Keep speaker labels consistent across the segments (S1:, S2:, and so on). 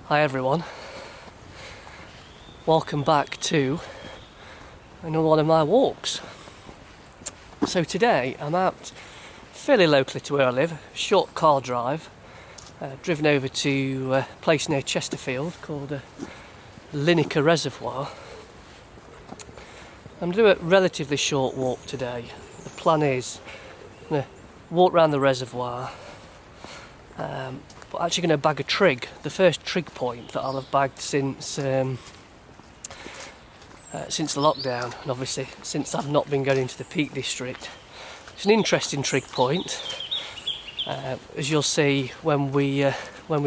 S1: Hi everyone, welcome back to another one of my walks. So today I'm out fairly locally to where I live, short car drive, driven over to a place near Chesterfield called Linacre Reservoir. I'm doing a relatively short walk today. The plan is I'm going to walk around the reservoir, but actually going to bag a trig, the first trig point that I'll have bagged since the lockdown, and obviously since I've not been going to the Peak District. It's an interesting trig point, as you'll see when we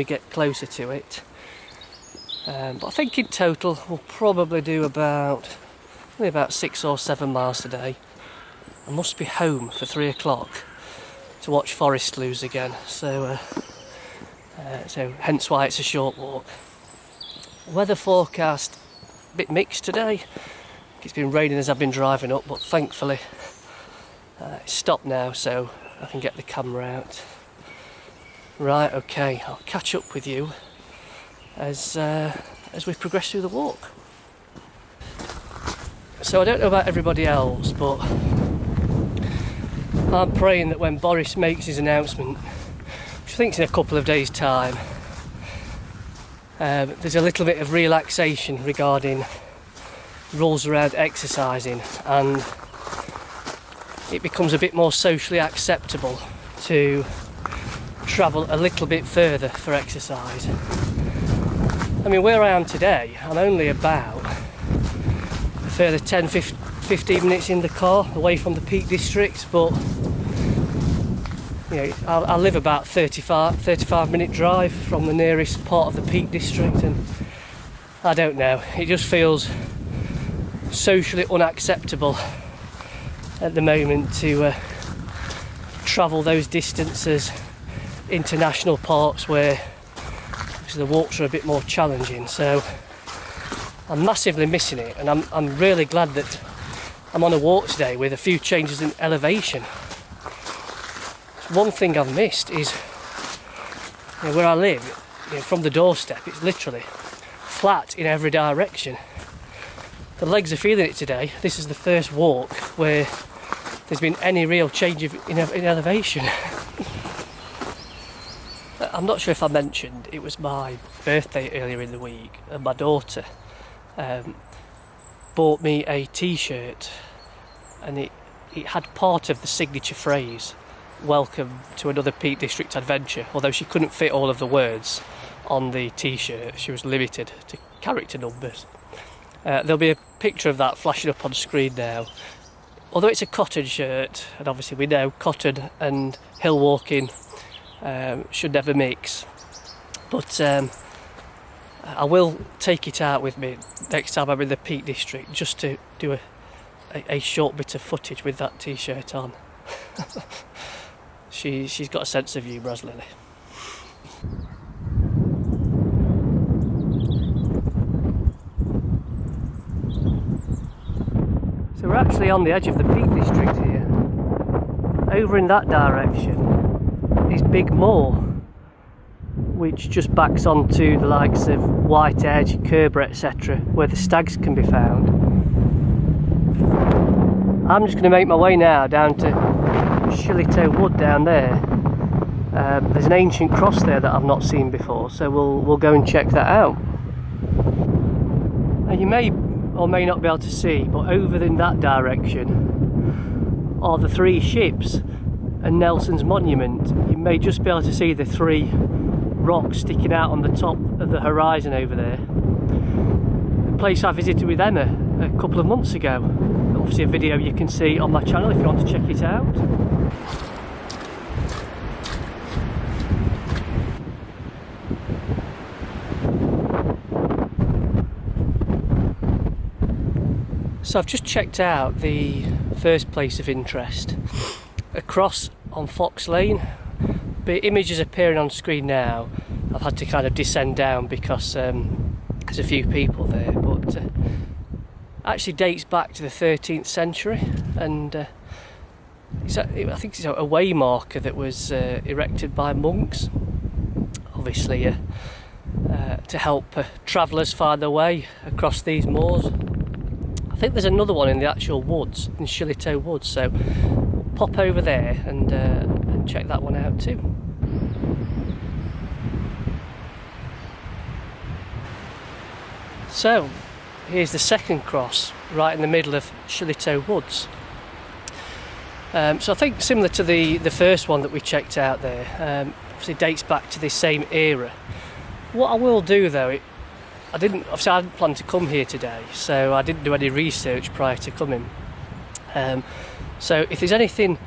S1: get closer to it. But I think in total we'll probably do about 6 or 7 miles today. I must be home for 3 o'clock to watch Forest lose again, so hence why it's a short walk. Weather forecast a bit mixed today. It's been raining as I've been driving up, but thankfully it's stopped now, so I can get the camera out. Right, okay, I'll catch up with you as we progress through the walk. So I don't know about everybody else, but I'm praying that when Boris makes his announcement, which I think's in a couple of days' time, there's a little bit of relaxation regarding rules around exercising, and it becomes a bit more socially acceptable to travel a little bit further for exercise. I mean, where I am today, I'm only about a further 10-15 minutes in the car away from the Peak District, but you know, I live about 35 minute drive from the nearest part of the Peak District, and I don't know, it just feels socially unacceptable at the moment to travel those distances into national parks where the walks are a bit more challenging. So I'm massively missing it, and I'm really glad that I'm on a walk today with a few changes in elevation. One thing I've missed is, you know, where I live, you know, from the doorstep, it's literally flat in every direction. The legs are feeling it today. This is the first walk where there's been any real change in elevation. I'm not sure if I mentioned, it was my birthday earlier in the week, and my daughter bought me a t-shirt, and it had part of the signature phrase, "Welcome to another Peak District adventure," although she couldn't fit all of the words on the t-shirt. She was limited to character numbers. There'll be a picture of that flashing up on screen now. Although it's a cotton shirt, and obviously we know cotton and hill walking should never mix, but I will take it out with me next time I'm in the Peak District, just to do a short bit of footage with that t-shirt on. She's got a sense of humour, has Lily. So we're actually on the edge of the Peak District here. Over in that direction is Big Moor, which just backs onto the likes of White Edge, Kerber, etc., where the stags can be found. I'm just going to make my way now down to Shillito Woods down there. There's an ancient cross there that I've not seen before, so we'll go and check that out. Now you may or may not be able to see, but over in that direction are the 3 ships and Nelson's monument. You may just be able to see the 3 rocks sticking out on the top of the horizon over there. A place I visited with Emma a couple of months ago. Obviously a video you can see on my channel if you want to check it out. So I've just checked out the first place of interest, across on Fox Lane. The images appearing on screen now, I've had to kind of descend down because there's a few people there, but actually dates back to the 13th century, and I think it's a way marker that was erected by monks. Obviously to help travellers find their way across these moors. I think there's another one in the actual woods, in Shillito Woods, so we'll pop over there and check that one out too. So here's the second cross, right in the middle of Shillito Woods. So I think similar to the first one that we checked out there, obviously dates back to this same era. What I will do though, I didn't plan to come here today, so I didn't do any research prior to coming. So if there's anything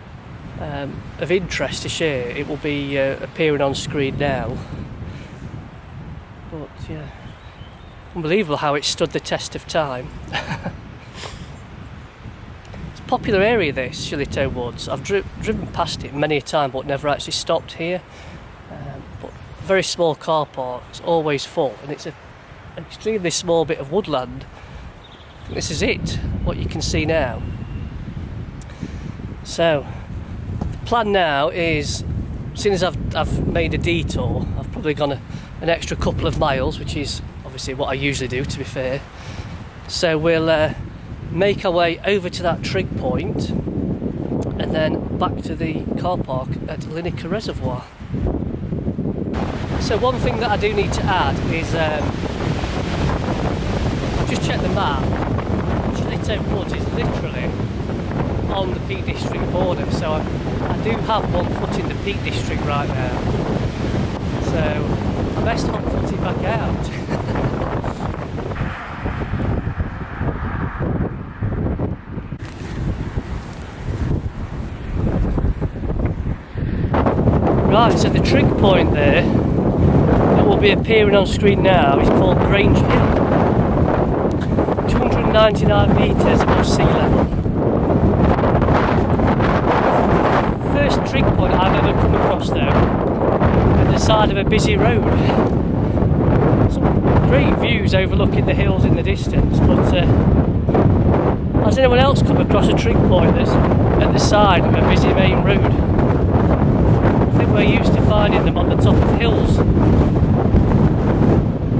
S1: of interest to share, it will be appearing on screen now. But yeah, unbelievable how it stood the test of time. It's a popular area, this Shillito Woods. I've driven past it many a time, but never actually stopped here. But very small car park, it's always full, and it's an extremely small bit of woodland. This is it, what you can see now. So the plan now is, as soon as I've made a detour, I've probably gone an extra couple of miles, which is obviously what I usually do, to be fair. So we'll make our way over to that trig point and then back to the car park at Linacre Reservoir. So one thing that I do need to add is, just check the map. Shillito Woods is literally on the Peak District border, so I do have one foot in the Peak District right now. So I best hot foot it back out. Right, so the trig point there that will be appearing on screen now is called Grange Hill, 299 metres above sea level. First trig point I've ever come across though, at the side of a busy road. Some great views overlooking the hills in the distance, but has anyone else come across a trig point that's at the side of a busy main road? I think we're used to finding them on the top of hills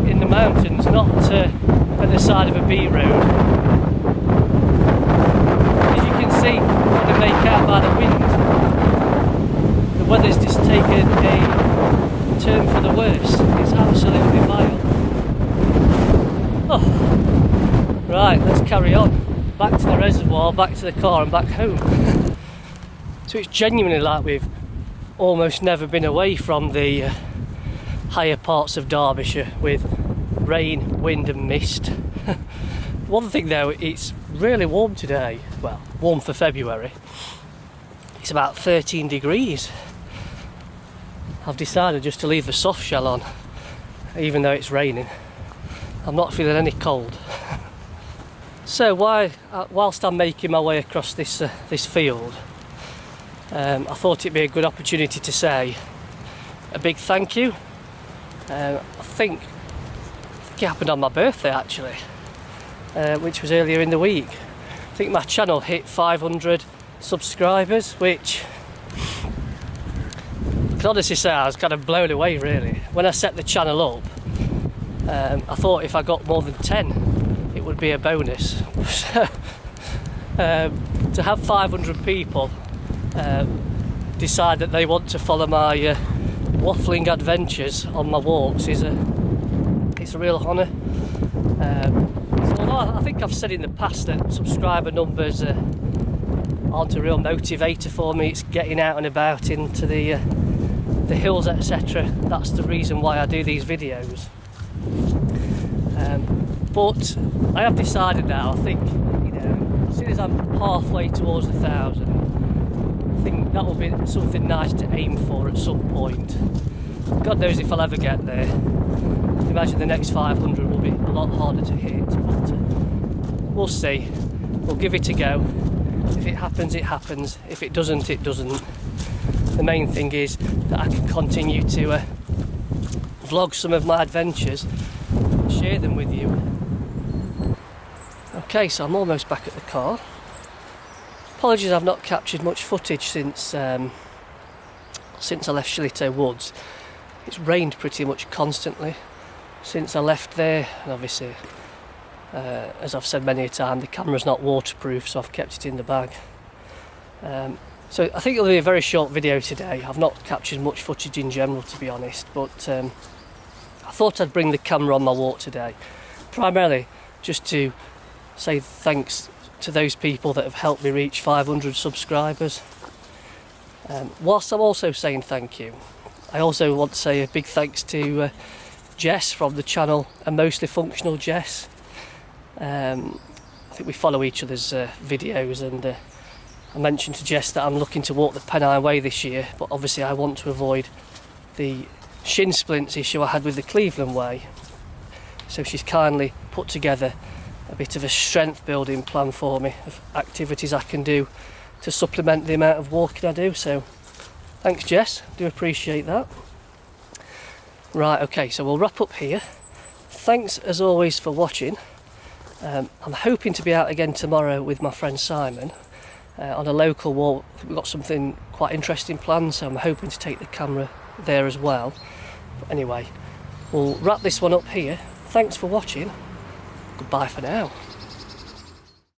S1: in the mountains, not at the side of a B road. As you can see, when they make out by the wind, the weather's just taken a turn for the worse. It's absolutely vile. Oh. Right, let's carry on. Back to the reservoir, back to the car and back home. So it's genuinely like we've almost never been away from the higher parts of Derbyshire with rain, wind and mist. One thing though, it's really warm today. Well, warm for February. It's about 13 degrees. I've decided just to leave the soft shell on, even though it's raining. I'm not feeling any cold. So whilst I'm making my way across this field, I thought it'd be a good opportunity to say a big thank you. I think it happened on my birthday actually, which was earlier in the week. I think my channel hit 500 subscribers, which I can honestly say I was kind of blown away really. When I set the channel up, I thought if I got more than 10 it would be a bonus. To have 500 people decide that they want to follow my waffling adventures on my walks it's a real honour. So although I think I've said in the past that subscriber numbers aren't a real motivator for me, it's getting out and about into the hills, etc. That's the reason why I do these videos. But I have decided now, I think, as soon as I'm halfway towards 1,000, I think that will be something nice to aim for at some point. God knows if I'll ever get there. I imagine the next 500 will be a lot harder to hit, but we'll see. We'll give it a go. If it happens, it happens. If it doesn't, it doesn't. The main thing is that I can continue to vlog some of my adventures and share them with you. Okay, so I'm almost back at the car. Apologies, I've not captured much footage since I left Shillito Woods. It's rained pretty much constantly. since I left there, and obviously as I've said many a time, the camera's not waterproof, so I've kept it in the bag. So I think it'll be a very short video today. I've not captured much footage in general, to be honest, but I thought I'd bring the camera on my walk today, primarily just to say thanks to those people that have helped me reach 500 subscribers. Whilst I'm also saying thank you, I also want to say a big thanks to Jess from the channel, and Mostly Functional Jess. I think we follow each other's videos, and I mentioned to Jess that I'm looking to walk the Pennine Way this year, but obviously I want to avoid the shin splints issue I had with the Cleveland Way. So she's kindly put together a bit of a strength building plan for me of activities I can do to supplement the amount of walking I do. So thanks, Jess, do appreciate that. Right, okay, so we'll wrap up here. Thanks as always for watching. I'm hoping to be out again tomorrow with my friend Simon on a local walk. We've got something quite interesting planned, so I'm hoping to take the camera there as well. But anyway, we'll wrap this one up here. Thanks for watching. Goodbye for now.